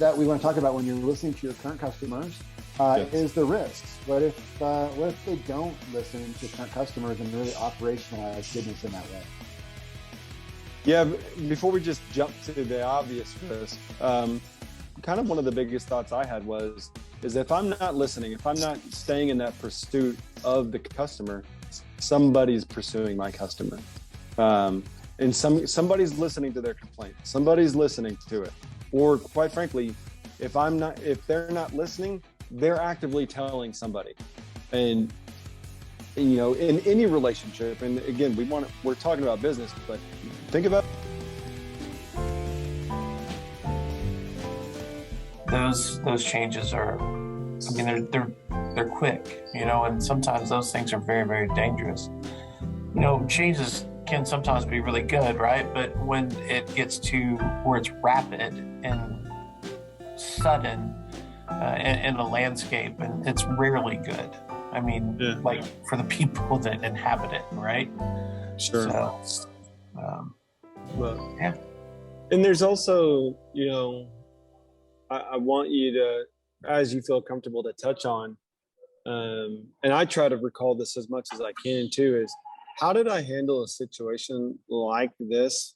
that we want to talk about when you're listening to your current customers is the risks. What if they don't listen to current customers and really operationalize business in that way? Yeah, before we just jump to the obvious risk, kind of one of the biggest thoughts I had is if I'm not listening, if I'm not staying in that pursuit of the customer, somebody's pursuing my customer. And somebody's listening to their complaint. Somebody's listening to it. Or quite frankly, if they're not listening, they're actively telling somebody. And you know, in any relationship, and again, we're talking about business, but think about those changes are, I mean, they're quick, you know, and sometimes those things are very, very dangerous. You know, changes can sometimes be really good, right? But when it gets to where it's rapid and sudden in a landscape, and it's rarely good. I mean, like for the people that inhabit it, right? Sure. So, well, yeah. And there's also, you know, I want you to, as you feel comfortable, to touch on, and I try to recall this as much as I can too, is how did I handle a situation like this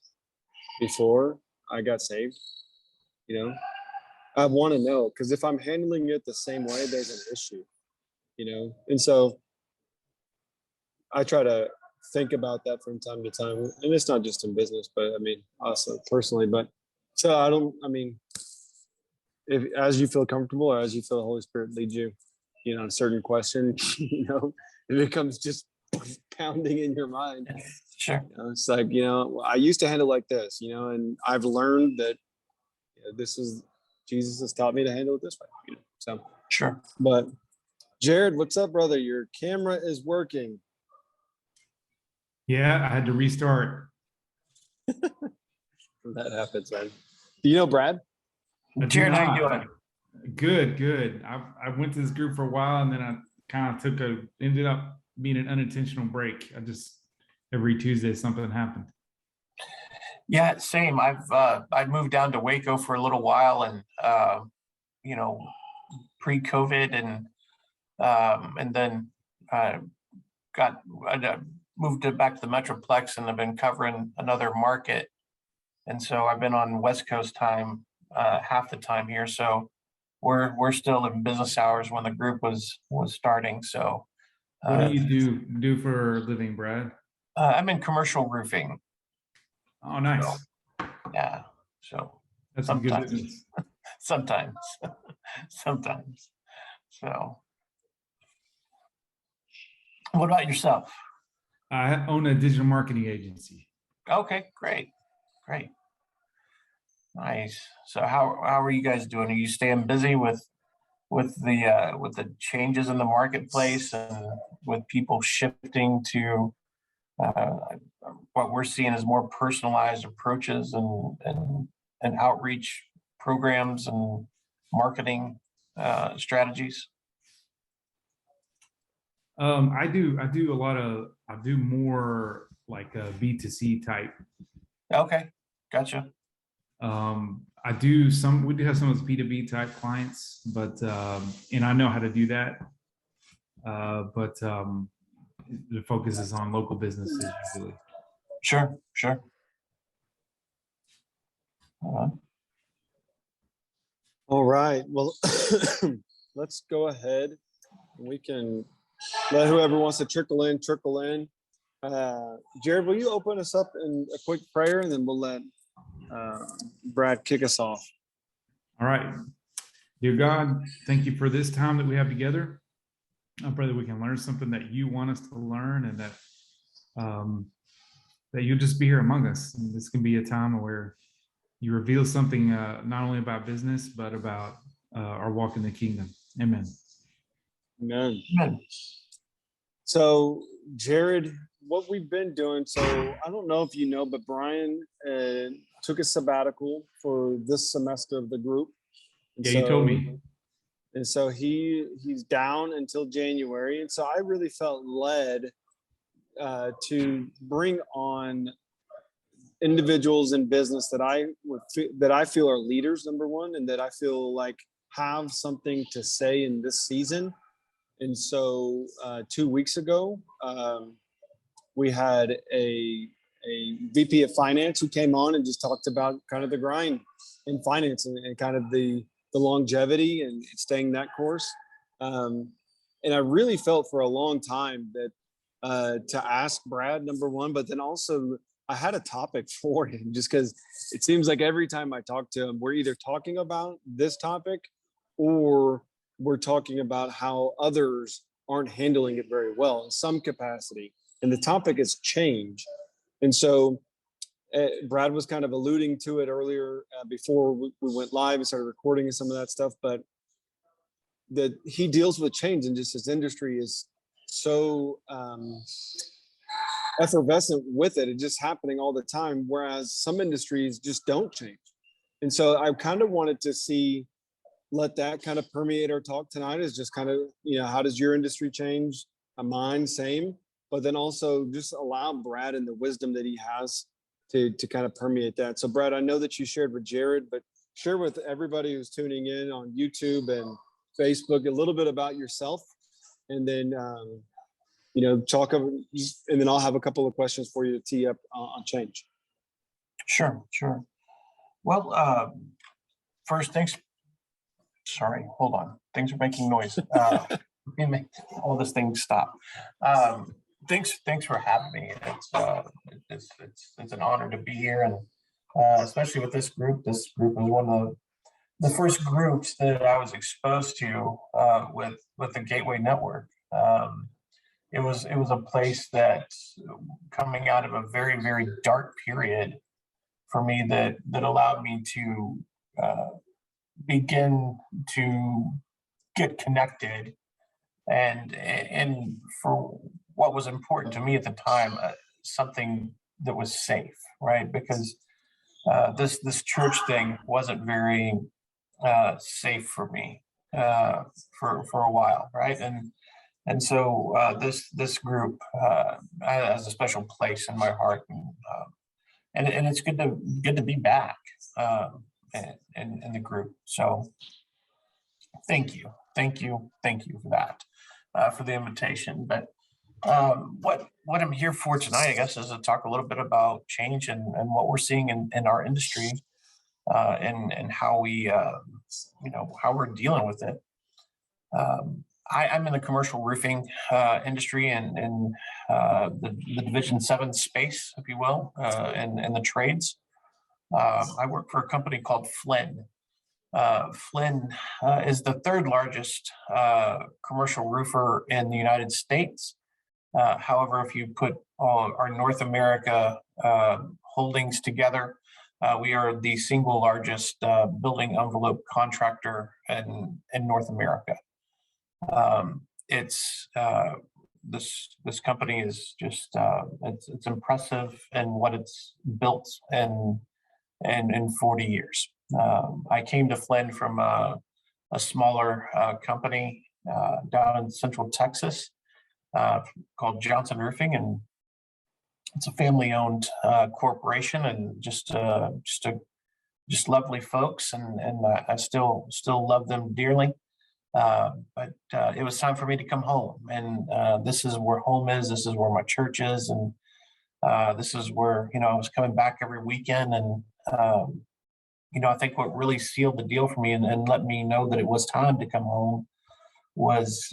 before I got saved? You know, I want to know, because if I'm handling it the same way, there's an issue, you know? And so I try to think about that from time to time. And it's not just in business, but I mean, also personally, but so if as you feel comfortable or as you feel the Holy Spirit leads you, you know, on a certain question, you know, if it comes just pounding in your mind. Sure. You know, it's like, you know, I used to handle like this, you know, and I've learned that, you know, Jesus has taught me to handle it this way. You know, so sure. But Jared, what's up, brother? Your camera is working. Yeah, I had to restart. That happens, man. Do you know Brad? Jared, how you doing? Good. I went to this group for a while, and then I kind of ended up being an unintentional break. I just, every Tuesday something happened. Yeah, same. I moved down to Waco for a little while, and you know, pre-COVID, and then moved back to the Metroplex, and I've been covering another market, and so I've been on West Coast time half the time here. So we're still in business hours when the group was starting. So what do you do for a living, Brad? I'm in commercial roofing. Oh, nice. So, yeah. So that's some good business. Sometimes. So what about yourself? I own a digital marketing agency. Okay, great. Nice. So how are you guys doing? Are you staying busy with the changes in the marketplace and with people shifting to what we're seeing as more personalized approaches and outreach programs and marketing strategies? I do more like a B2C type. Okay, gotcha. we do have some of those B2B type clients, but and I know how to do that. But the focus is on local businesses usually. Sure. All right. Well, let's go ahead. We can let whoever wants to trickle in. Jared, will you open us up in a quick prayer, and then we'll let Brad kick us off. All right. Dear God, thank you for this time that we have together. I pray that we can learn something that you want us to learn, and that you'll just be here among us. And this can be a time where you reveal something not only about business, but about our walk in the kingdom. Amen. Amen. So, Jared, what we've been doing, so I don't know if you know, but Brian took a sabbatical for this semester of the group. And yeah, you told me. And so he's down until January. And so I really felt led to bring on individuals in business that I feel are leaders, number one, and that I feel like have something to say in this season. And so 2 weeks ago, we had a VP of finance who came on and just talked about kind of the grind in finance and kind of the longevity and staying that course. And I really felt for a long time that to ask Brad, number one, but then also I had a topic for him, just because it seems like every time I talk to him, we're either talking about this topic or we're talking about how others aren't handling it very well in some capacity. And the topic is change. And so Brad was kind of alluding to it earlier before we went live and started recording and some of that stuff, but that he deals with change, and just his industry is so effervescent with it. It's just happening all the time, whereas some industries just don't change. And so I kind of wanted to let that kind of permeate our talk tonight, is just kind of, how does your industry change? Mine, same. But then also just allow Brad and the wisdom that he has to kind of permeate that. So Brad, I know that you shared with Jared, but share with everybody who's tuning in on YouTube and Facebook a little bit about yourself, and then talk of, and then I'll have a couple of questions for you to tee up on change. Sure. Well, first, thanks. Sorry, hold on. Things are making noise. Let me make all this thing stop. Thanks for having me. It's an honor to be here, and especially with this group. This group was one of the first groups that I was exposed to with the Gateway Network. It was a place that, coming out of a very, very dark period for me, that allowed me to begin to get connected, and for what was important to me at the time, something that was safe, right? Because this church thing wasn't very safe for me for a while, right? And so this group has a special place in my heart, and it's good to be back in the group. So thank you for that, for the invitation. But what I'm here for tonight, I guess, is to talk a little bit about change and what we're seeing in our industry, and how we how we're dealing with it. I'm in the commercial roofing industry, and in the Division 7 space, if you will, and the trades. I work for a company called Flynn. Flynn is the third largest commercial roofer in the United States. However, if you put all our North America holdings together, we are the single largest building envelope contractor in North America. It's this company is just it's impressive in what it's built in 40 years. I came to Flynn from a smaller company down in Central Texas called Johnson Roofing, and it's a family-owned corporation, and just lovely folks, and I still love them dearly. But it was time for me to come home, and this is where home is. This is where my church is, and this is where I was coming back every weekend. And I think what really sealed the deal for me and let me know that it was time to come home was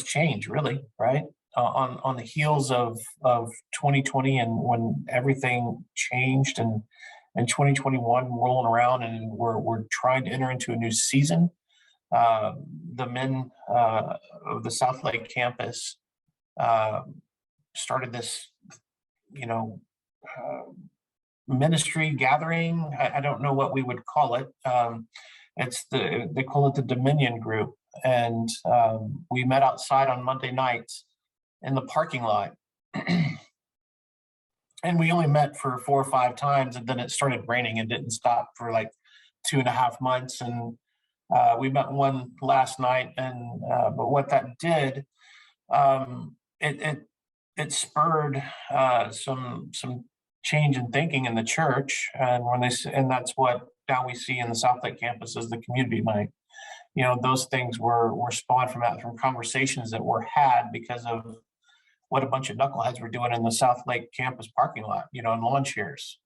change, really, right? On the heels of 2020, and when everything changed, and 2021 rolling around, and we're trying to enter into a new season. The men of the South Lake campus started this, ministry gathering. I don't know what we would call it. They call it the Dominion Group, and we met outside on Monday nights in the parking lot. And we only met for 4 or 5 times, and then it started raining and didn't stop for like 2.5 months. And we met one last night, and but what that did, it spurred some change in thinking in the church, and and that's what now we see in the South Lake campus as the community night. Those things were spawned from conversations that were had because of what a bunch of knuckleheads were doing in the South Lake campus parking lot, in lawn chairs,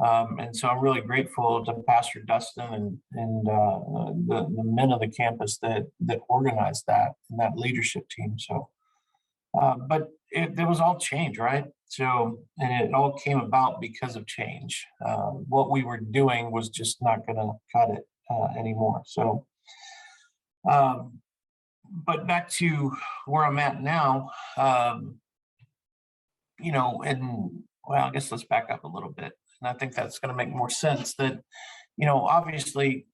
and so I'm really grateful to Pastor Dustin and the men of the campus that organized that and that leadership team. So, but it was all change, right? So, and it all came about because of change. What we were doing was just not going to cut it anymore. So, but back to where I'm at now, and well, I guess let's back up a little bit. And I think that's going to make more sense that, obviously,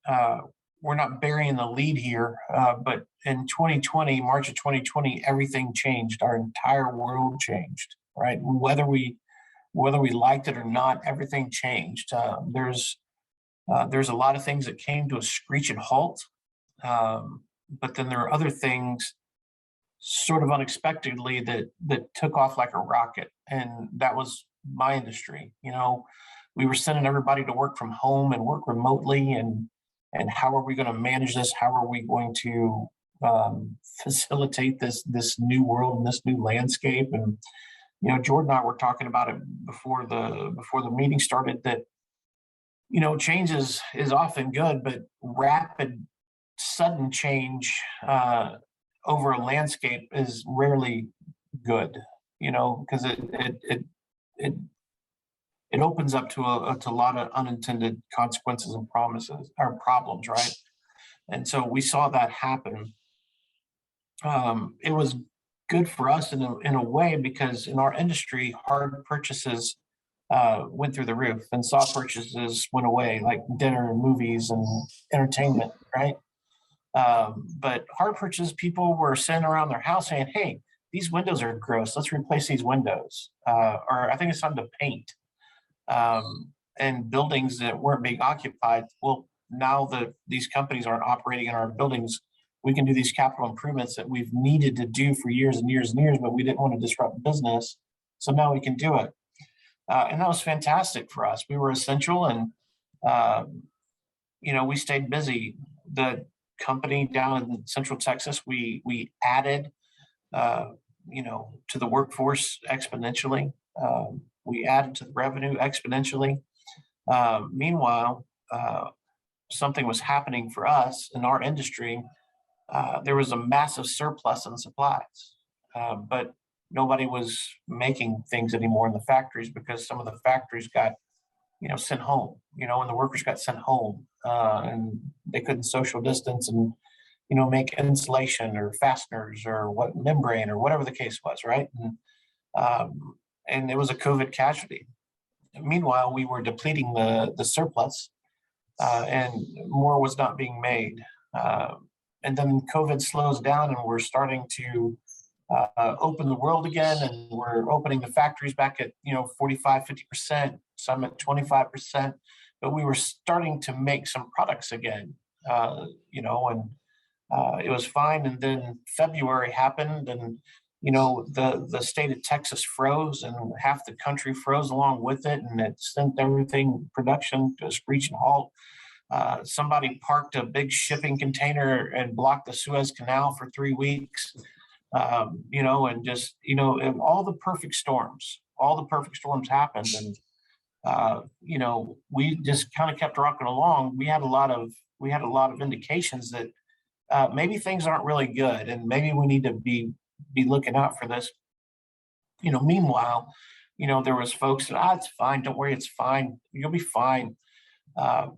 we're not burying the lead here, but in 2020, March of 2020, everything changed. Our entire world changed, right? Whether we liked it or not, everything changed. There's a lot of things that came to a screeching halt. But then there are other things sort of unexpectedly that took off like a rocket. And that was my industry. We were sending everybody to work from home and work remotely. And how are we going to manage this? How are we going to facilitate this new world and this new landscape? And, Jordan and I were talking about it before the meeting started that, change is often good, but rapid, sudden change over a landscape is rarely good, because it opens up to a lot of unintended consequences and promises or problems, right? And so we saw that happen. It was good for us in a way because in our industry, hard purchases went through the roof and soft purchases went away, like dinner and movies and entertainment, right? But hard purchase, people were sitting around their house saying, hey, these windows are gross. Let's replace these windows. Or I think it's time to paint. And buildings that weren't being occupied. Well, now that these companies aren't operating in our buildings, we can do these capital improvements that we've needed to do for years and years and years, but we didn't want to disrupt business. So now we can do it. And that was fantastic for us. We were essential and, we stayed busy. The company down in Central Texas, we added, to the workforce exponentially. We added to the revenue exponentially. Meanwhile, something was happening for us in our industry. There was a massive surplus in supplies, but nobody was making things anymore in the factories because some of the factories got, sent home, and the workers got sent home and they couldn't social distance and, make insulation or fasteners or what membrane or whatever the case was, right? And it was a COVID casualty. Meanwhile, we were depleting the surplus and more was not being made. And then COVID slows down and we're starting to open the world again, and we're opening the factories back at 45, 50%, some at 25%, but we were starting to make some products again, and it was fine. And then February happened, and the state of Texas froze, and half the country froze along with it, and it sent everything production to a screeching halt. Somebody parked a big shipping container and blocked the Suez Canal for 3 weeks. And just, and all the perfect storms happened. And, we just kind of kept rocking along. We had a lot of indications that maybe things aren't really good and maybe we need to be looking out for this. Meanwhile, there was folks that, it's fine. Don't worry. It's fine. You'll be fine. I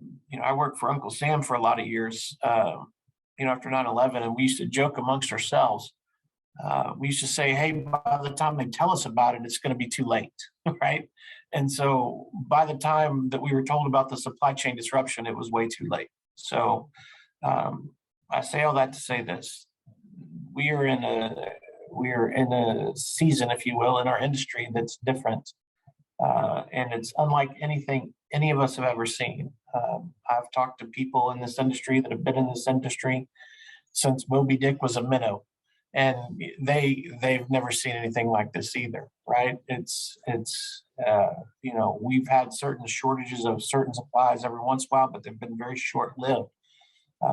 worked for Uncle Sam for a lot of years, after 9/11, and we used to joke amongst ourselves. We used to say, hey, by the time they tell us about it, it's going to be too late, right? And so by the time that we were told about the supply chain disruption, it was way too late. So I say all that to say this. We are in a season, if you will, in our industry that's different. And it's unlike anything any of us have ever seen. I've talked to people in this industry that have been in this industry since Moby Dick was a minnow. and they've never seen anything like this either, right? It's you know, we've had certain shortages of certain supplies every once in a while, but they've been very short-lived.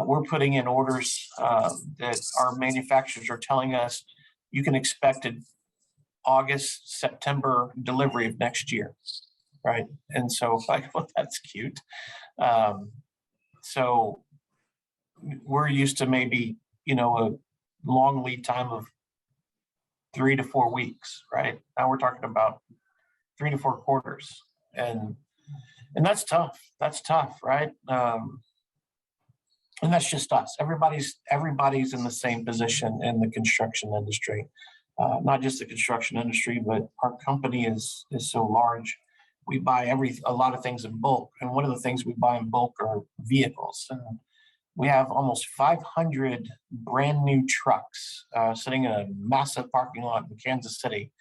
We're putting in orders that our manufacturers are telling us you can expect an August, September delivery of next year, right? And so, like, well, that's cute. So we're used to maybe, you know, a long lead time of 3 to 4 weeks, right? Now we're talking about 3 to 4 quarters, and that's tough. That's tough, right? And that's just us. Everybody's in the same position in the construction industry. Not just the construction industry, but our company is so large. We buy a lot of things in bulk, and one of the things we buy in bulk are vehicles. And we have almost 500 brand new trucks sitting in a massive parking lot in Kansas City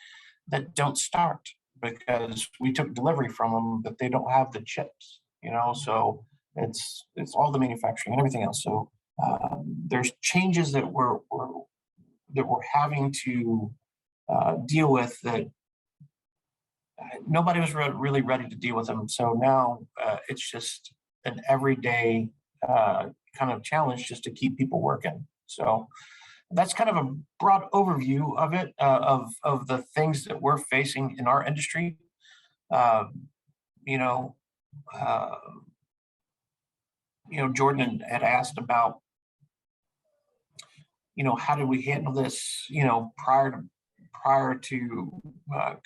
that don't start because we took delivery from them, but they don't have the chips. You know, so it's all the manufacturing and everything else. So there's changes that we're having to deal with that nobody was really ready to deal with them. So now it's just an everyday kind of challenge just to keep people working. So that's kind of a broad overview of it, of the things that we're facing in our industry. You know, Jordan had asked about, you know, how did we handle this, you know, prior to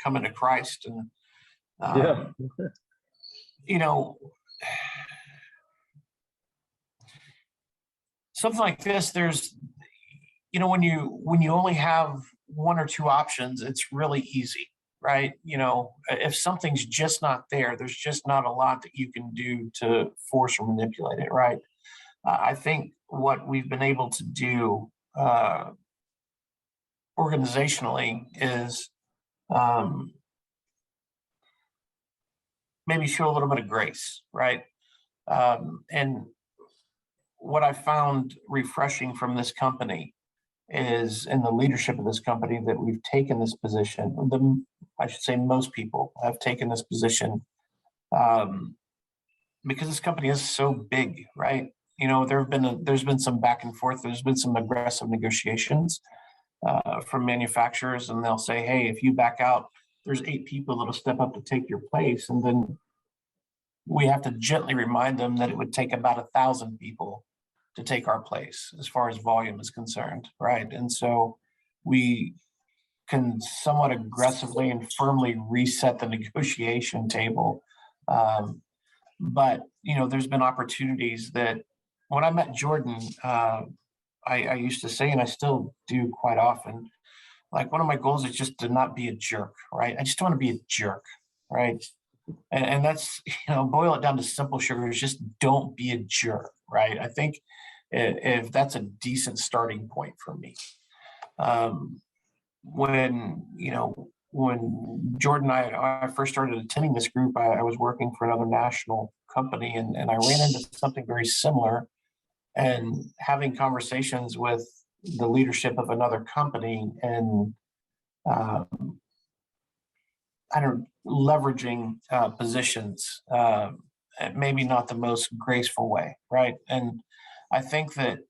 coming to Christ, and you know, something like this. There's, you know, when you only have 1 or 2 options, it's really easy, right? You know, if something's just not there, there's just not a lot that you can do to force or manipulate it, right? I think what we've been able to do organizationally is maybe show a little bit of grace, right? And what I found refreshing from this company is, in the leadership of this company, that we've taken this position. I should say most people have taken this position because this company is so big, right? You know, there's been some back and forth. There's been some aggressive negotiations from manufacturers, and they'll say, "Hey, if you back out, there's 8 people that'll step up to take your place," and then we have to gently remind them that it would take about 1,000 people to take our place as far as volume is concerned, right? And so we can somewhat aggressively and firmly reset the negotiation table. But, you know, there's been opportunities that when I met Jordan, I used to say, and I still do quite often, like, one of my goals is just to not be a jerk, right? I just don't want to be a jerk, right? And that's, you know, boil it down to simple sugars, just don't be a jerk, right? I think if that's a decent starting point for me. When Jordan and I first started attending this group, I was working for another national company, and I ran into something very similar, and having conversations with the leadership of another company, and leveraging positions, maybe not the most graceful way, right? And I think that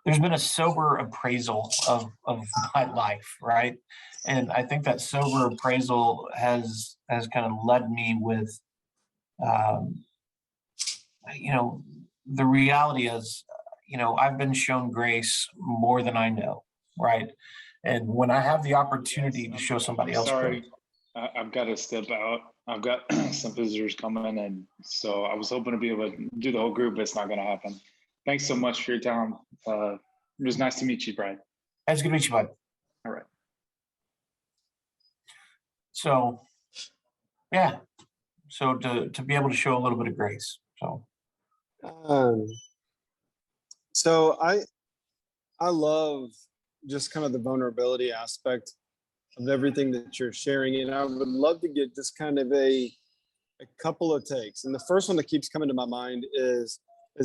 there's been a sober appraisal of my life, right? And I think that sober appraisal has kind of led me with, the reality is, I've been shown grace more than I know, right? And when I have the opportunity to show somebody else grace. I've got to step out. I've got some visitors coming, and so I was hoping to be able to do the whole group, but it's not going to happen. Thanks so much for your time. It was nice to meet you, Brad. It's good to meet you, bud. All right. So, yeah. So to be able to show a little bit of grace. So I love just kind of the vulnerability aspect of everything that you're sharing, and I would love to get just kind of a couple of takes. And the first one that keeps coming to my mind is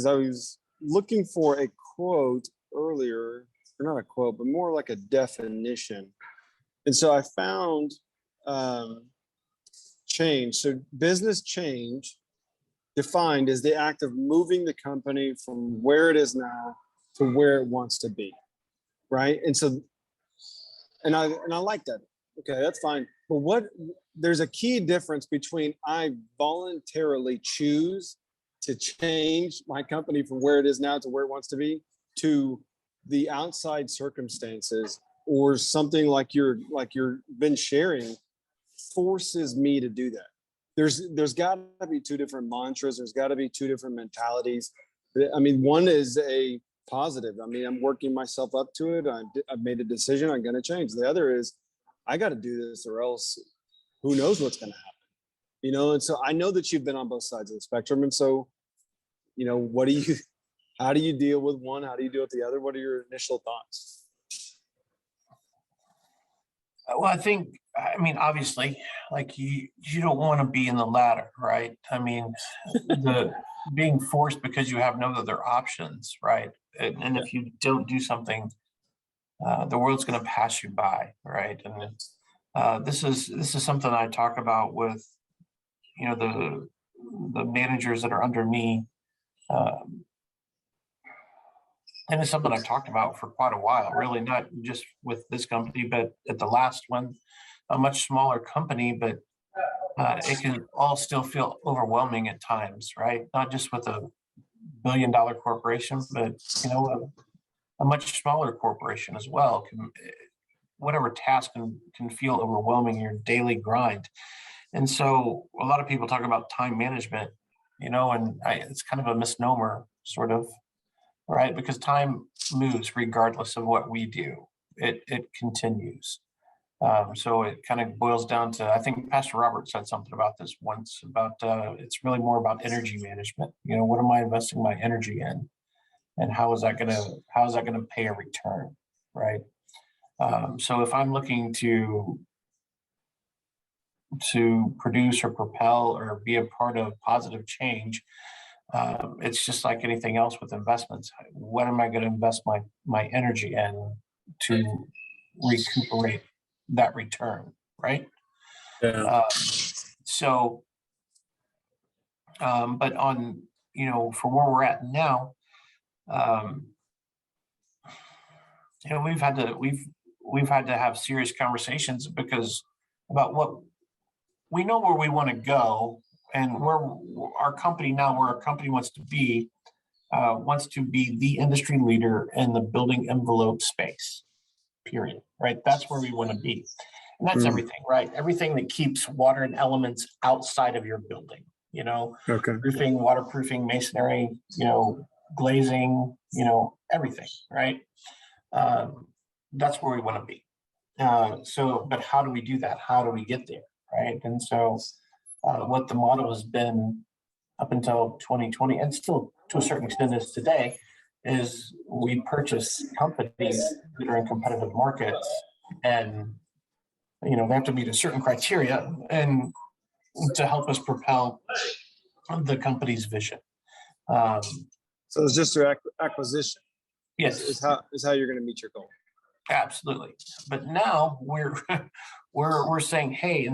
I was looking for a quote earlier, or not a quote, but more like a definition. And so I found change. So business change defined as the act of moving the company from where it is now to where it wants to be, right? And so, and I like that. Okay, that's fine. But there's a key difference between I voluntarily choose to change my company from where it is now to where it wants to be, to the outside circumstances or something like you're been sharing forces me to do that. There's got to be two different mantras. There's got to be two different mentalities. I mean, one is a positive. I mean, I'm working myself up to it. I've made a decision. I'm going to change. The other is I got to do this or else who knows what's going to happen, you know? And so I know that you've been on both sides of the spectrum. And so, you know, how do you deal with one? How do you deal with the other? What are your initial thoughts? Well, I mean, obviously, like you don't want to be in the latter, right? I mean, the being forced because you have no other options, right? And if you don't do something, the world's going to pass you by, right? And this is something I talk about with, you know, the managers that are under me. And it's something I've talked about for quite a while, really, not just with this company, but at the last one, a much smaller company, but it can all still feel overwhelming at times, right? Not just with a billion-dollar corporation, but, you know, a much smaller corporation as well. Whatever task can feel overwhelming in your daily grind. And so a lot of people talk about time management, you know, and it's kind of a misnomer, sort of, right? Because time moves regardless of what we do. It continues. So it kind of boils down to, I think Pastor Robert said something about this once, about it's really more about energy management. You know, what am I investing my energy in? And how is that gonna pay a return, right? So if I'm looking to produce or propel or be a part of positive change, it's just like anything else with investments. What am I going to invest my energy in to recuperate that return, right? Yeah. But on, you know, for where we're at now, you know, we've had to have serious conversations because about what we know where we want to go and where our company wants to be the industry leader in the building envelope space, period, right? That's where we want to be. And that's everything, right? Everything that keeps water and elements outside of your building, you know, roofing, waterproofing, masonry, you know, glazing, you know, everything, right? That's where we want to be. But how do we do that? How do we get there, right? And so what the model has been up until 2020, and still to a certain extent is today, is we purchase companies that are in competitive markets, and you know they have to meet a certain criteria and to help us propel the company's vision. So it's just through acquisition. Yes, is how you're going to meet your goal. Absolutely. But now we're saying, hey,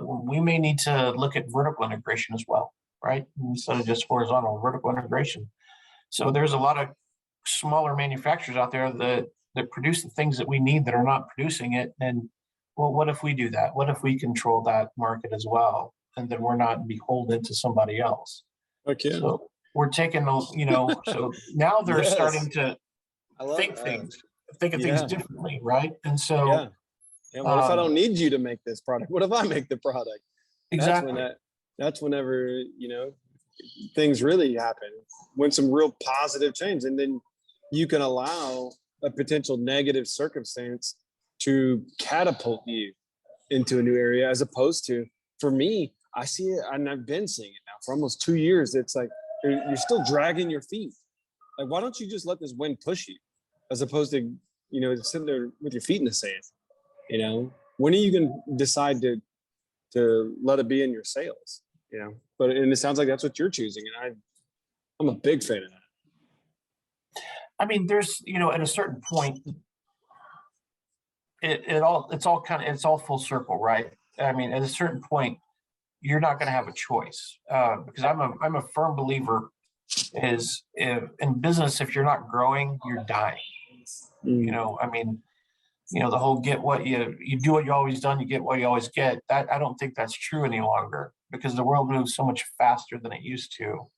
we may need to look at vertical integration as well, right? Instead of just horizontal, vertical integration. So there's a lot of smaller manufacturers out there that produce the things that we need that are not producing it. And well, what if we do that? What if we control that market as well? And then we're not beholden to somebody else. Okay. So we're taking those, you know, so now they're starting to think of things differently, right? And so what if I don't need you to make this product? What if I make the product? Exactly. That's whenever, you know, things really happen, when some real positive change, and then you can allow a potential negative circumstance to catapult you into a new area, as opposed to, for me, I see it, and I've been seeing it now for almost 2 years. It's like you're still dragging your feet. Like, why don't you just let this wind push you, as opposed to, you know, sitting there with your feet in the sand? You know, when are you going to decide to let it be in your sails? You know, and it sounds like that's what you're choosing, and I'm a big fan of that. I mean, there's, at a certain point, it's all full circle, right? I mean, at a certain point, you're not going to have a choice, because I'm a firm believer is in business, if you're not growing, you're dying. I mean, the whole get what you do what you always done, you get what you always get. That I don't think that's true any longer, because the world moves so much faster than it used to.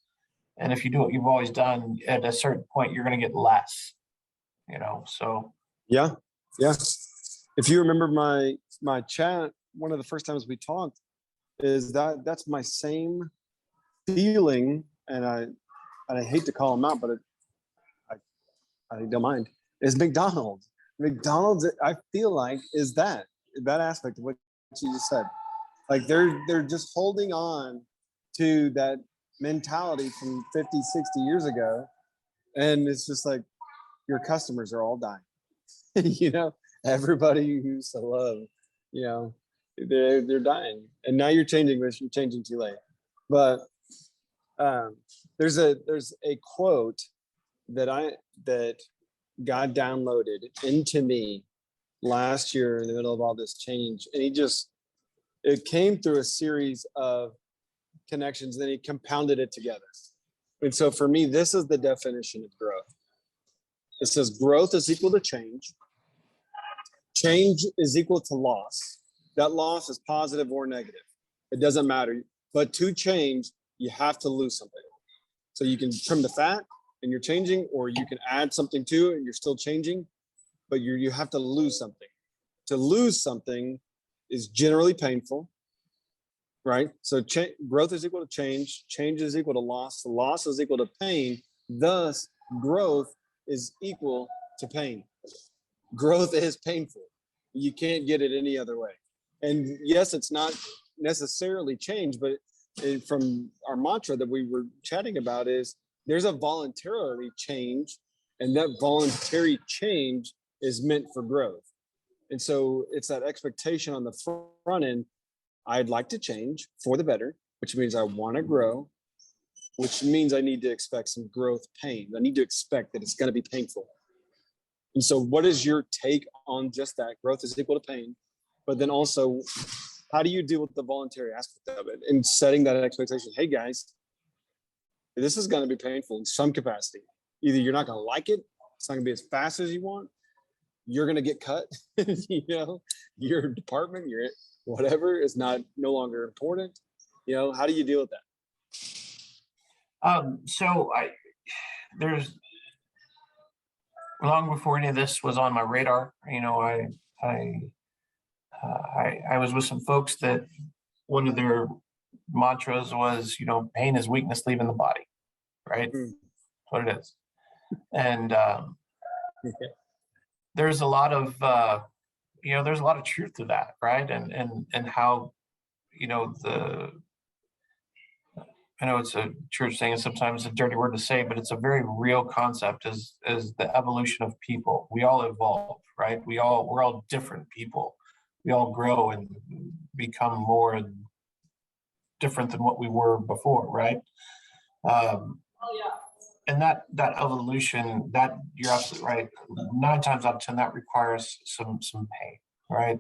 And if you do what you've always done, at a certain point, you're going to get less, so. Yeah. If you remember my chat, one of the first times we talked, is that's my same feeling, and I hate to call them out, but I don't mind. Is McDonald's. McDonald's, I feel like, is that aspect of what you just said. Like they're just holding on to that mentality from 50, 60 years ago, and it's just like your customers are all dying. Everybody who used to love, they're dying, and now you're changing this. You're changing too late. But there's a quote that God downloaded into me last year in the middle of all this change, and it came through a series of connections, then he compounded it together. And so for me, this is the definition of growth. It says growth is equal to change. Change is equal to loss. That loss is positive or negative. It doesn't matter. But to change, you have to lose something. So you can trim the fat and you're changing, or you can add something to it and you're still changing, but you have to lose something. To lose something is generally painful, right? So growth is equal to change. Change is equal to loss. Loss is equal to pain. Thus, growth is equal to pain. Growth is painful. You can't get it any other way. And yes, it's not necessarily change, but from our mantra that we were chatting about is there's a voluntarily change, and that voluntary change is meant for growth. And so it's that expectation on the front end. I'd like to change for the better, which means I want to grow, which means I need to expect some growth pain. I need to expect that it's going to be painful. And so what is your take on just that? Growth is equal to pain, but then also, how do you deal with the voluntary aspect of it and setting that expectation? Hey guys, this is going to be painful in some capacity. Either you're not going to like it, it's not going to be as fast as you want, you're going to get cut, your department, your whatever is no longer important. How do you deal with that? So there's, long before any of this was on my radar, I was with some folks that one of their mantras was, pain is weakness leaving the body, right? That's what it is. And there's a lot of, there's a lot of truth to that, right? And how, I know it's a church thing, and sometimes it's a dirty word to say, but it's a very real concept is the evolution of people. We all evolve, right? We're all different people. We all grow and become more different than what we were before, right? And that evolution, that you're absolutely right. 9 times out of 10, that requires some pain, right?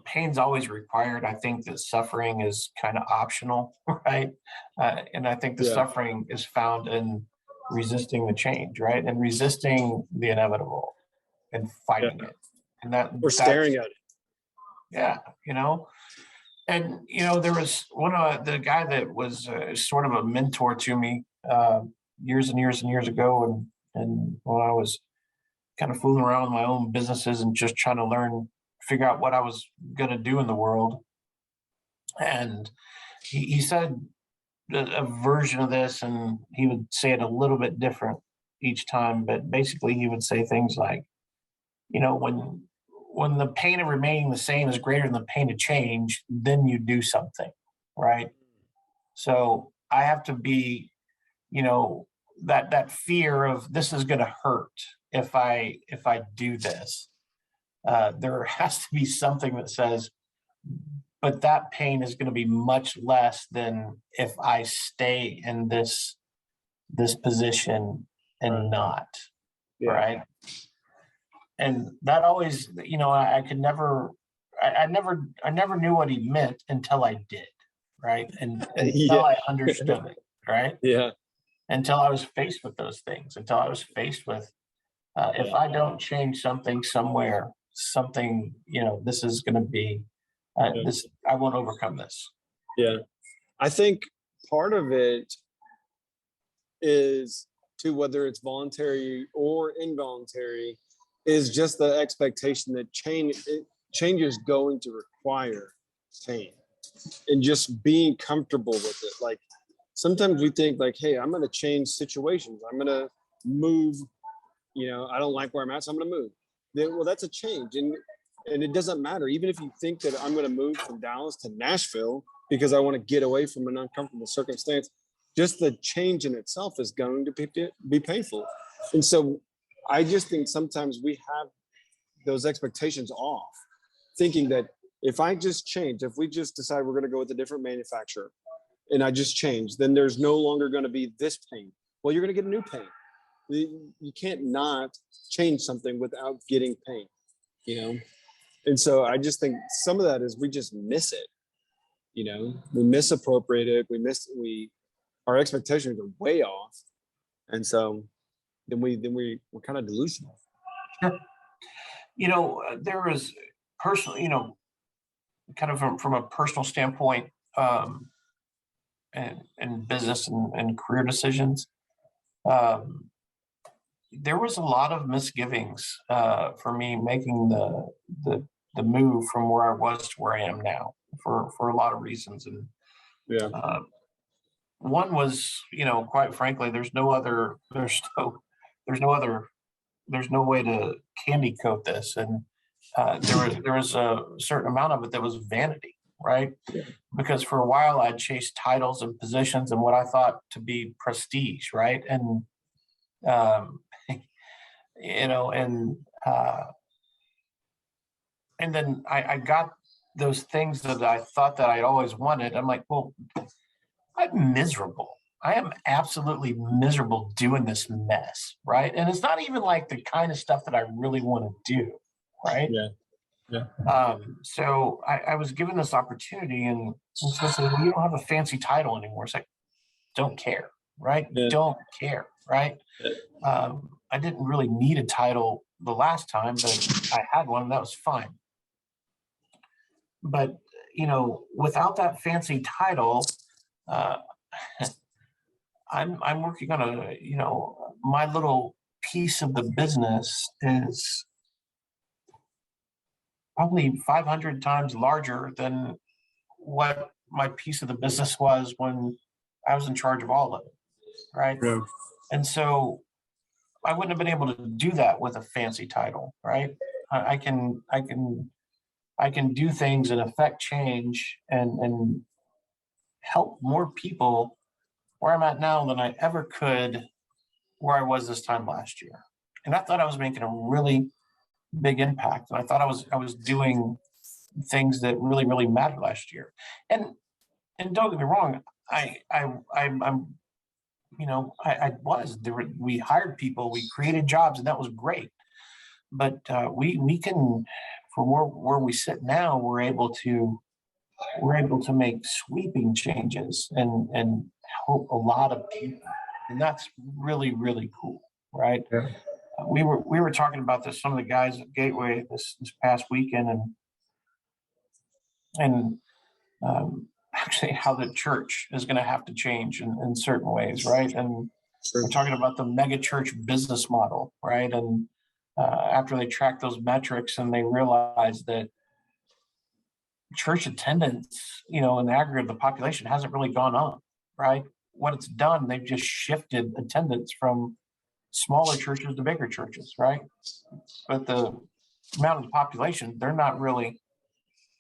Pain's always required. I think that suffering is kind of optional, right? And I think the suffering is found in resisting the change, right? And resisting the inevitable and fighting it. And we're staring at it. Yeah, and there was one of the guy that was sort of a mentor to me years and years and years ago, and when I was kind of fooling around with my own businesses and just trying to figure out what I was going to do in the world. And he said a version of this, and he would say it a little bit different each time, but basically he would say things like, when the pain of remaining the same is greater than the pain of change, then you do something, right? So I have to be, that fear of this is going to hurt if I do this. There has to be something that says, but that pain is going to be much less than if I stay in this position and not, Yeah. right? And that always, you know, I could never, I never knew what he meant until I did, right? And until I understood it, right? Yeah. Until I was faced with those things, until I was faced with, if I don't change something somewhere, something, you know, this is going to be, this, I won't overcome this. Yeah. I think part of it is to whether it's voluntary or involuntary is just the expectation that change is going to require pain and just being comfortable with it. Like sometimes we think like, hey, I'm going to change situations. I'm going to move, you know, I don't like where I'm at, so I'm going to move. Then, well, that's a change. And it doesn't matter. Even if you think that I'm going to move from Dallas to Nashville because I want to get away from an uncomfortable circumstance, just the change in itself is going to be painful. And so I just think sometimes we have those expectations off, thinking that if I just change, if we just decide we're going to go with a different manufacturer and I just change, then there's no longer going to be this pain. Well, you're going to get a new pain. You can't not change something without getting pain, you know? And so I just think some of that is we just miss it, you know? We misappropriate it. Our expectations are way off. And so then we're kind of delusional. Sure. You know, there was personally, you know, kind of from a personal standpoint, and business and career decisions, there was a lot of misgivings for me making the move from where I was to where I am now for a lot of reasons. And one was, you know, quite frankly, there's no way to candy coat this. And there was a certain amount of it that was vanity, right? Yeah. Because for a while I'd chased titles and positions and what I thought to be prestige, right? And you know, and then I got those things that I thought that I'd always wanted. I'm like, well, I'm miserable. I am absolutely miserable doing this mess, right? And it's not even like the kind of stuff that I really want to do, right? Yeah. So I was given this opportunity, and so well, you don't have a fancy title anymore. It's like, don't care, right? Yeah. Don't care, right? Yeah. I didn't really need a title the last time, but I had one, and that was fine. But, you know, without that fancy title, I'm working on you know, my little piece of the business is probably 500 times larger than what my piece of the business was when I was in charge of all of it, right? Yeah. And so I wouldn't have been able to do that with a fancy title, right? I can do things and affect change and help more people where I'm at now than I ever could where I was this time last year. And I thought I was making a really big impact. And I thought I was doing things that really, really mattered last year. And don't get me wrong, I'm you know, we hired people, we created jobs, and that was great. But we can, from where we sit now, we're able to make sweeping changes and help a lot of people, and that's really, really cool, right? Yeah. We were talking about this, some of the guys at Gateway this past weekend, and actually how the church is going to have to change in certain ways, right? And we're talking about the mega church business model, right? And after they track those metrics and they realize that church attendance, you know, in the aggregate of the population hasn't really gone up, right? What it's done, they've just shifted attendance from smaller churches to bigger churches, right? But the amount of the population, they're not really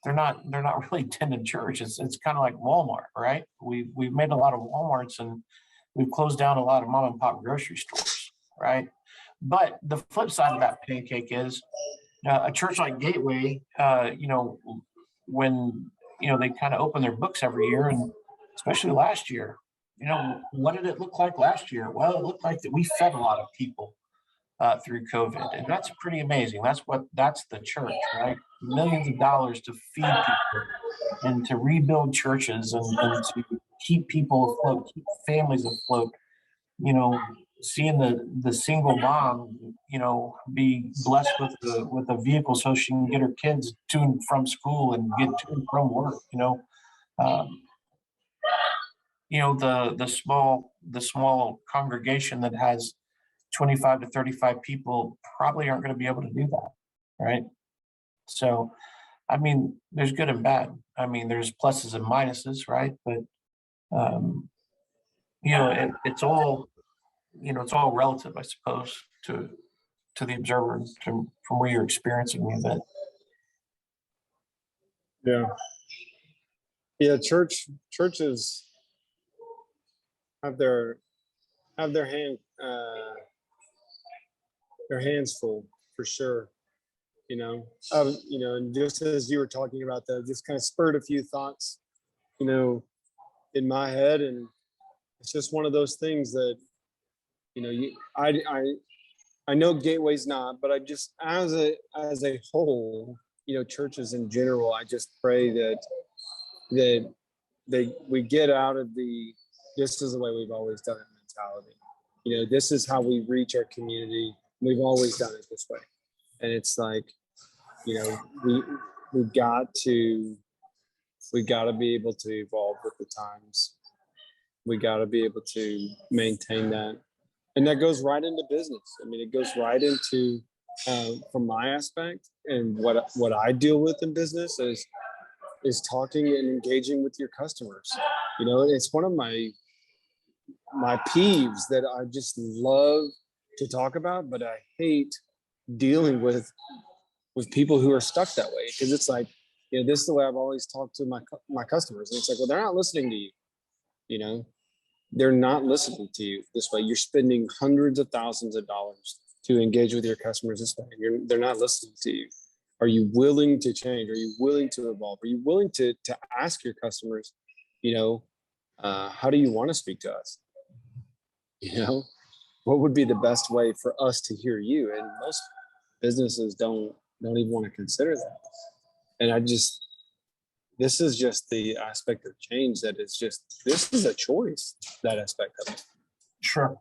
attending church. It's kind of like Walmart, right? We've made a lot of Walmarts and we've closed down a lot of mom and pop grocery stores, right? But the flip side of that pancake is a church like Gateway, you know, when, you know, they kind of open their books every year, and especially last year, what did it look like last year? Well, it looked like that we fed a lot of people through COVID, and that's pretty amazing. That's the church, right? Millions of dollars to feed people and to rebuild churches and to keep people afloat, keep families afloat. Seeing the single mom, be blessed with a vehicle so she can get her kids to and from school and get to and from work. Um, the small congregation that has 25 to 35 people probably aren't going to be able to do that, right? So, I mean, there's good and bad. I mean, there's pluses and minuses, right? But it's all relative, I suppose, to the observer, from where you're experiencing the event. Yeah, churches have their hands full for sure. And just as you were talking about that, just kind of spurred a few thoughts, in my head, and it's just one of those things that, I know Gateway's not, but I just as a whole, churches in general, I just pray that we get out of this is the way we've always done it mentality. This is how we reach our community. We've always done it this way. And it's like, we've got to be able to evolve with the times. We got to be able to maintain that. And that goes right into business. I mean, it goes right into, from my aspect, and what I deal with in business is talking and engaging with your customers. It's one of my peeves that I just love to talk about, but I hate dealing with people who are stuck that way, because it's like, this is the way I've always talked to my customers, and it's like, well, they're not listening to you. They're not listening to you this way. You're spending hundreds of thousands of dollars to engage with your customers this way. They're not listening to you. Are you willing to change? Are you willing to evolve? Are you willing to ask your customers, how do you want to speak to us? What would be the best way for us to hear you? And most businesses don't even want to consider that. And this is just the aspect of change that is this is a choice, that aspect of it. Sure.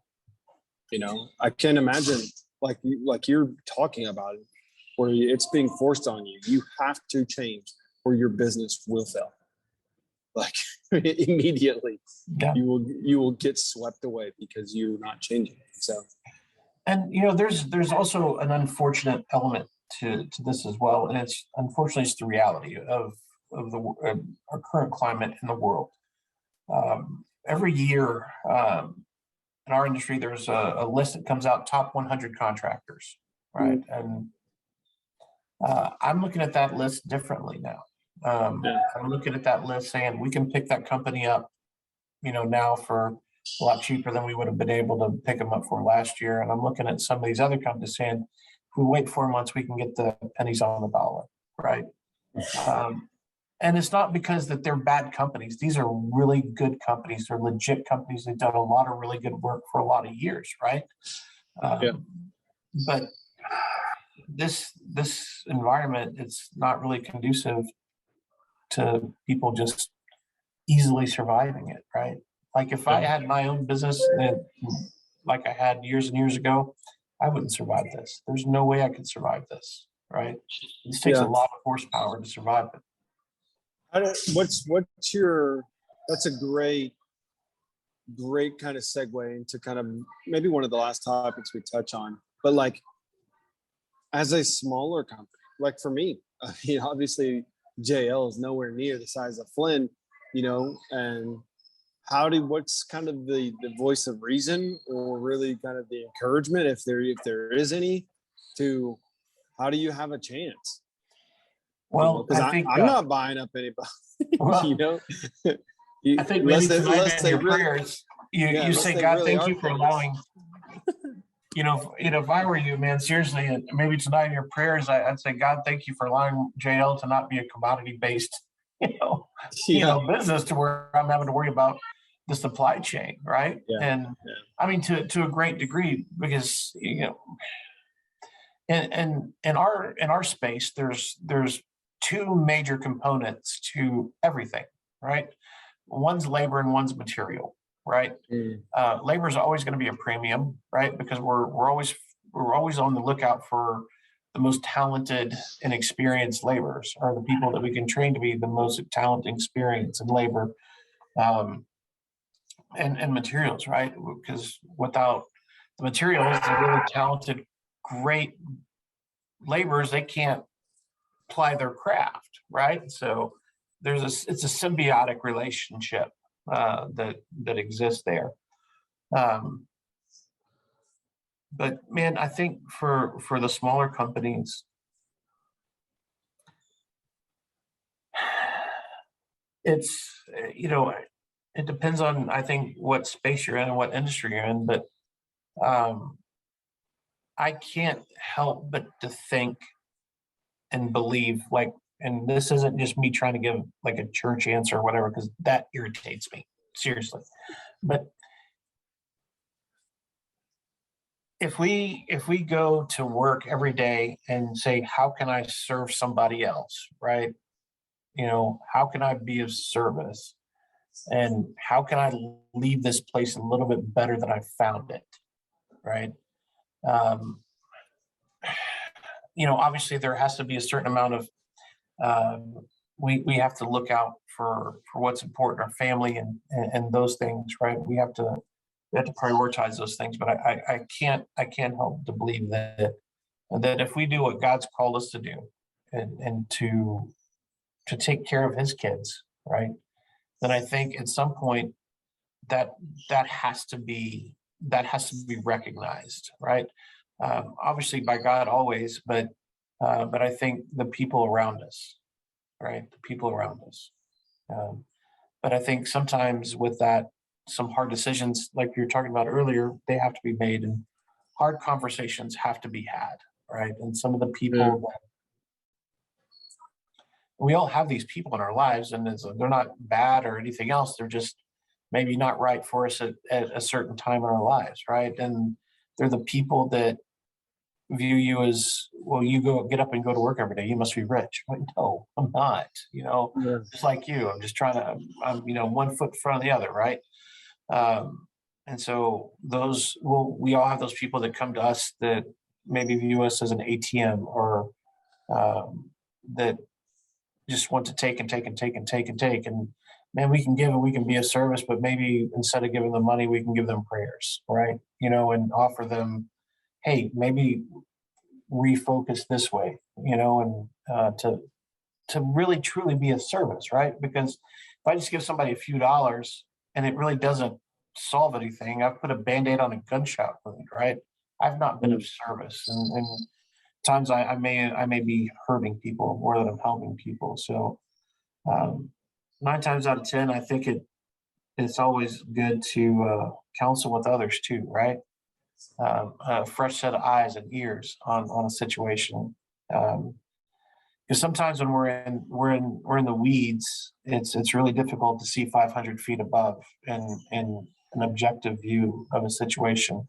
I can't imagine like you're talking about it, where it's being forced on you. You have to change or your business will fail. Like immediately, yeah. you will get swept away because you're not changing. So, and there's also an unfortunate element to this as well, and unfortunately it's the reality of our current climate in the world. Every year in our industry, there's a list that comes out, top 100 contractors, right? And I'm looking at that list differently now. I'm looking at that list saying we can pick that company up, now for a lot cheaper than we would have been able to pick them up for last year. And I'm looking at some of these other companies saying, if we wait 4 months, we can get the pennies on the dollar, right? And it's not because that they're bad companies. These are really good companies. They're legit companies. They've done a lot of really good work for a lot of years, right? But this environment, it's not really conducive to people just easily surviving it, right? Like if I had my own business like I had years and years ago, I wouldn't survive this. There's no way I could survive this, right? This takes a lot of horsepower to survive it. That's a great kind of segue into kind of maybe one of the last topics we touch on, but like as a smaller company, like for me, obviously JL is nowhere near the size of Flynn, and what's kind of the voice of reason, or really kind of the encouragement, if there is any, to how do you have a chance? Well, because I'm not buying up anybody. Well, I think maybe tonight in your prayers, you say, God, really thank you for allowing. If I were you, man, seriously, and maybe tonight in your prayers, I'd say, God, thank you for allowing JL to not be a commodity-based, business to where I'm having to worry about, the supply chain, right? Yeah. And I mean, to a great degree, because, you know, in our space, there's two major components to everything, right? One's labor and one's material, right? Labor is always going to be a premium, right? Because we're always on the lookout for the most talented and experienced laborers, or the people that we can train to be the most talented and experienced in labor, and materials, right? Because without the materials, the really talented, great laborers, they can't apply their craft, right? So it's a symbiotic relationship that exists there. But man, I think for the smaller companies, it's, you know, it depends on, I think, what space you're in and what industry you're in. But I can't help but to think and believe, like, and this isn't just me trying to give like a church answer or whatever, because that irritates me, seriously. But if we go to work every day and say, how can I serve somebody else, right? You know, how can I be of service? And how can I leave this place a little bit better than I found it, right? You know, obviously there has to be a certain amount of, we have to look out for what's important, our family and those things, right? We have to prioritize those things. But I can't help to believe that if we do what God's called us to do, and to take care of his kids, right? Then I think at some point that has to be recognized, right? Obviously by God always, but I think the people around us, right? The people around us. But I think sometimes with that, some hard decisions, like you were talking about earlier, they have to be made, and hard conversations have to be had, right? And some of the people, we all have these people in our lives, and they're not bad or anything else. They're just maybe not right for us at a certain time in our lives, right? And they're the people that view you as, well, you get up and go to work every day, you must be rich. Like, no, I'm not. You know, just like you, I'm just trying to, I'm, you know, one foot in front of the other, right? And so we all have those people that come to us that maybe view us as an ATM, or that just want to take and take and take and take and take. And man, we can give and we can be of service, but maybe instead of giving them money, we can give them prayers, right? You know, and offer them, hey, maybe refocus this way, you know, and to really truly be of service, right? Because if I just give somebody a few dollars and it really doesn't solve anything, I've put a Band-Aid on a gunshot wound, right? I've not been of service, and times I may be hurting people more than I'm helping people. So 9 times out of 10, I think it's always good to counsel with others too, right? A fresh set of eyes and ears on a situation. Because sometimes when we're in the weeds, it's really difficult to see 500 feet above in an objective view of a situation.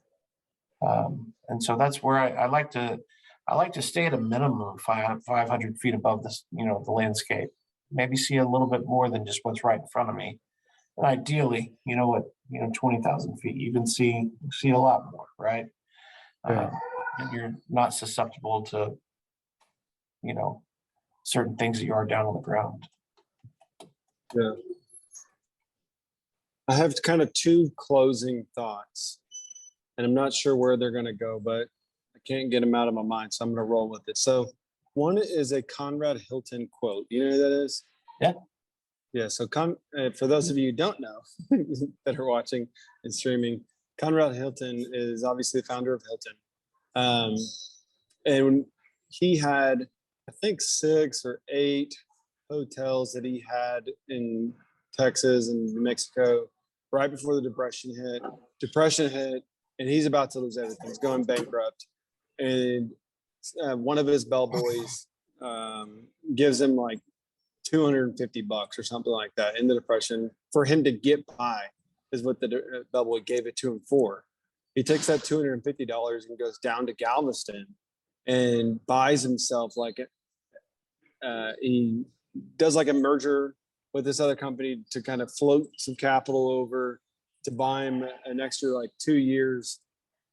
And so that's where I like to stay at a minimum of 500 feet above this, you know, the landscape. Maybe see a little bit more than just what's right in front of me. And ideally, you know, at 20,000 feet, you can see a lot more, right? And you're not susceptible to, you know, certain things that you are down on the ground. Yeah. I have kind of 2 closing thoughts, and I'm not sure where they're going to go, but I can't get them out of my mind, so I'm going to roll with it. So one is a Conrad Hilton quote. You know who that is? Yeah. Yeah. So for those of you who don't know that are watching and streaming, Conrad Hilton is obviously the founder of Hilton. And he had, I think, 6 or 8 hotels that he had in Texas and New Mexico right before the Depression hit. Depression hit, and he's about to lose everything. He's going bankrupt. And one of his bellboys gives him like $250 or something like that in the Depression for him to get by is what the Bellboy gave it to him for. He takes that $250 and goes down to Galveston and buys himself like he does like a merger with this other company to kind of float some capital over to buy him an extra like 2 years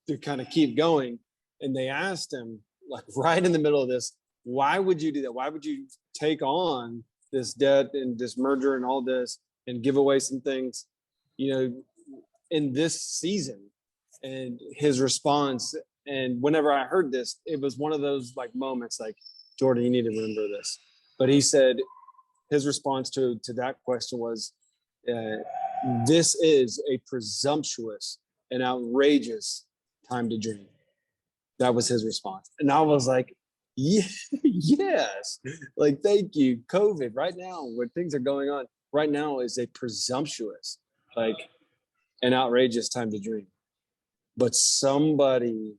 to kind of keep going. And they asked him, like right in the middle of this, why would you do that? Why would you take on this debt and this merger and all this and give away some things, in this season? And his response, and whenever I heard this, it was one of those like moments like, Jordan, you need to remember this. But he said his response to that question was, this is a presumptuous and outrageous time to dream. That was his response. And I was like, yeah, yes, like, thank you. COVID right now, when things are going on right now, is a presumptuous, like an outrageous time to dream. But somebody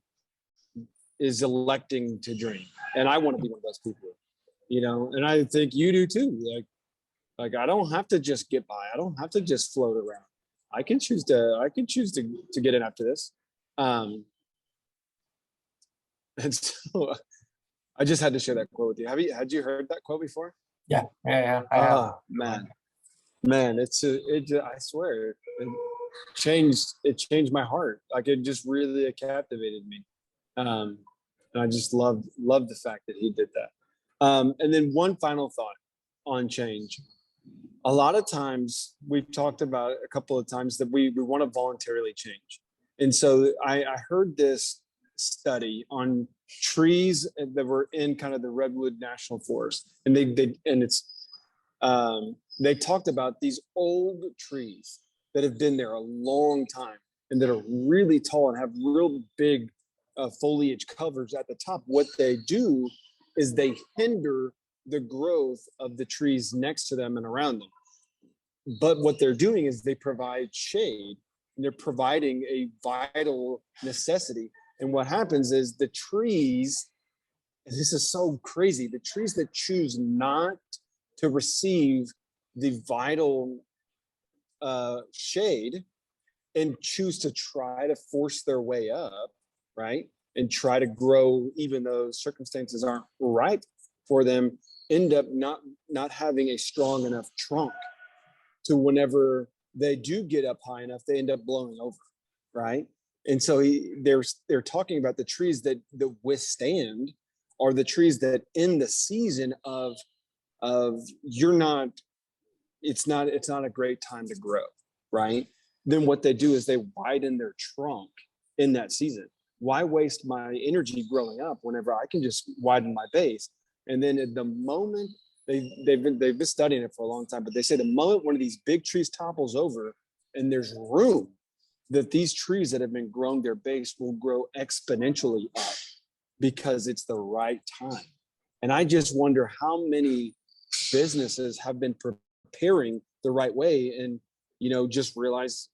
is electing to dream. And I want to be one of those people, and I think you do too. Like I don't have to just get by. I don't have to just float around. I can choose to get in after this. And so I just had to share that quote with you. Had you heard that quote before? Yeah. I have. Man, I swear it changed my heart. Like it just really captivated me. And I just loved the fact that he did that. And then one final thought on change. A lot of times we've talked about a couple of times that we want to voluntarily change. And so I heard this study on trees that were in kind of the Redwood National Forest. And they talked about these old trees that have been there a long time and that are really tall and have real big foliage covers at the top. What they do is they hinder the growth of the trees next to them and around them. But what they're doing is they provide shade, and they're providing a vital necessity. And what happens is the trees, and this is so crazy, the trees that choose not to receive the vital shade and choose to try to force their way up, right? And try to grow even though circumstances aren't right for them, end up not having a strong enough trunk to whenever they do get up high enough, they end up blowing over, right? And so they're talking about the trees that withstand are the trees that in the season of it's not a great time to grow, right? Then what they do is they widen their trunk in that season. Why waste my energy growing up whenever I can just widen my base? And then at the moment, they've been studying it for a long time, but they say the moment one of these big trees topples over and there's room, that these trees that have been growing their base will grow exponentially up because it's the right time. And I just wonder how many businesses have been preparing the right way and, just realize,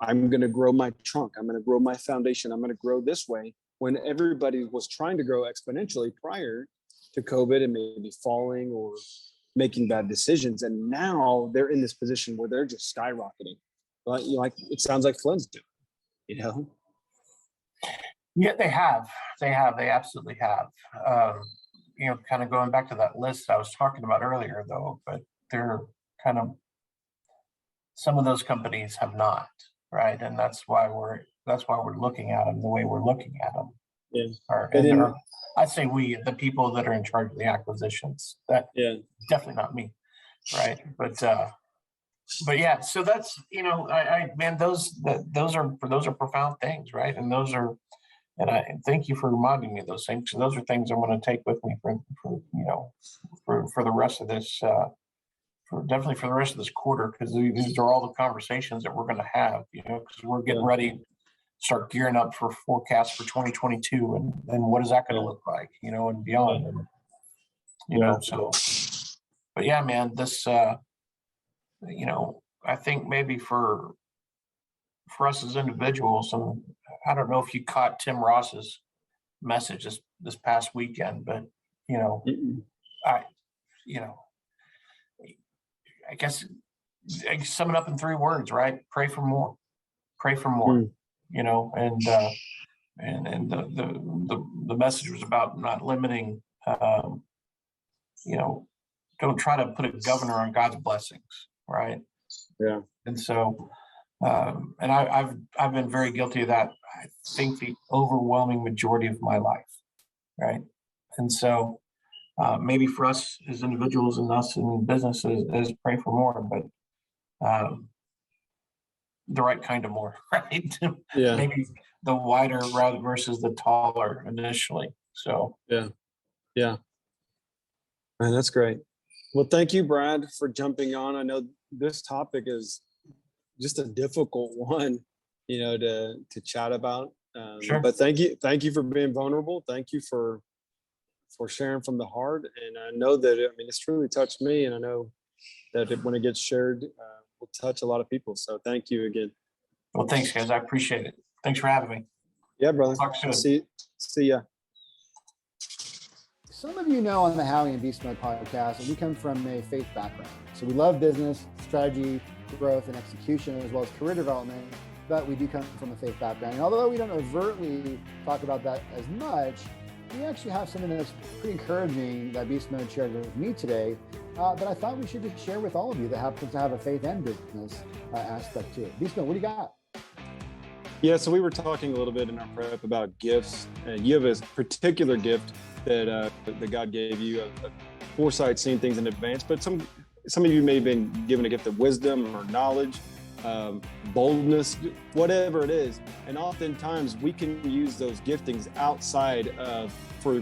I'm going to grow my trunk. I'm going to grow my foundation. I'm going to grow this way when everybody was trying to grow exponentially prior to COVID and maybe falling or making bad decisions. And now they're in this position where they're just skyrocketing. But like it sounds like Flynn's doing, Yeah, they have. They absolutely have. Kind of going back to that list I was talking about earlier, though, but they're kind of, some of those companies have not, right? And that's why we're looking at them the way we're looking at them. Yeah. I'd say the people that are in charge of the acquisitions, definitely not me, right? But yeah, so that's, man, those are profound things, right? And and I thank you for reminding me of those things. So those are things I'm going to take with me for the rest of this, definitely for the rest of this quarter, because these are all the conversations that we're going to have, because we're getting ready, start gearing up for forecasts for 2022, and what is that going to look like, and beyond, and so. But yeah, man, this, I think maybe for us as individuals, and I don't know if you caught Tim Ross's message this past weekend, but I guess sum it up in 3 words, right? Pray for more. Pray for more. You know, and the message was about not limiting. You know, don't try to put a governor on God's blessings, right? Yeah. And so, and I've been very guilty of that. I think the overwhelming majority of my life, right? And so, maybe for us as individuals and us in businesses is pray for more, but the right kind of more, right? Yeah. Maybe the wider route versus the taller initially. So yeah. Man, that's great. Well, thank you, Brad, for jumping on. I know this topic is just a difficult one, you know, to chat about. Sure. But thank you for being vulnerable. Thank you for sharing from the heart. And I know that, I mean, it's truly touched me, and I know that when it gets shared, will touch a lot of people. So thank you again. Well, thanks, guys. I appreciate it. Thanks for having me. Yeah, brother. Talk soon. See ya. Some of you know on the Howie and Beastmode podcast that we come from a faith background. So we love business, strategy, growth, and execution, as well as career development, but we do come from a faith background. And although we don't overtly talk about that as much, we actually have something that's pretty encouraging that Beastmode shared with me today that I thought we should just share with all of you that happens to have a faith and business aspect to it. Beastmode, what do you got? Yeah, so we were talking a little bit in our prep about gifts, and you have a particular gift that God gave you, a foresight, seeing things in advance. But some of you may have been given a gift of wisdom or knowledge, boldness, whatever it is. And oftentimes we can use those giftings outside of for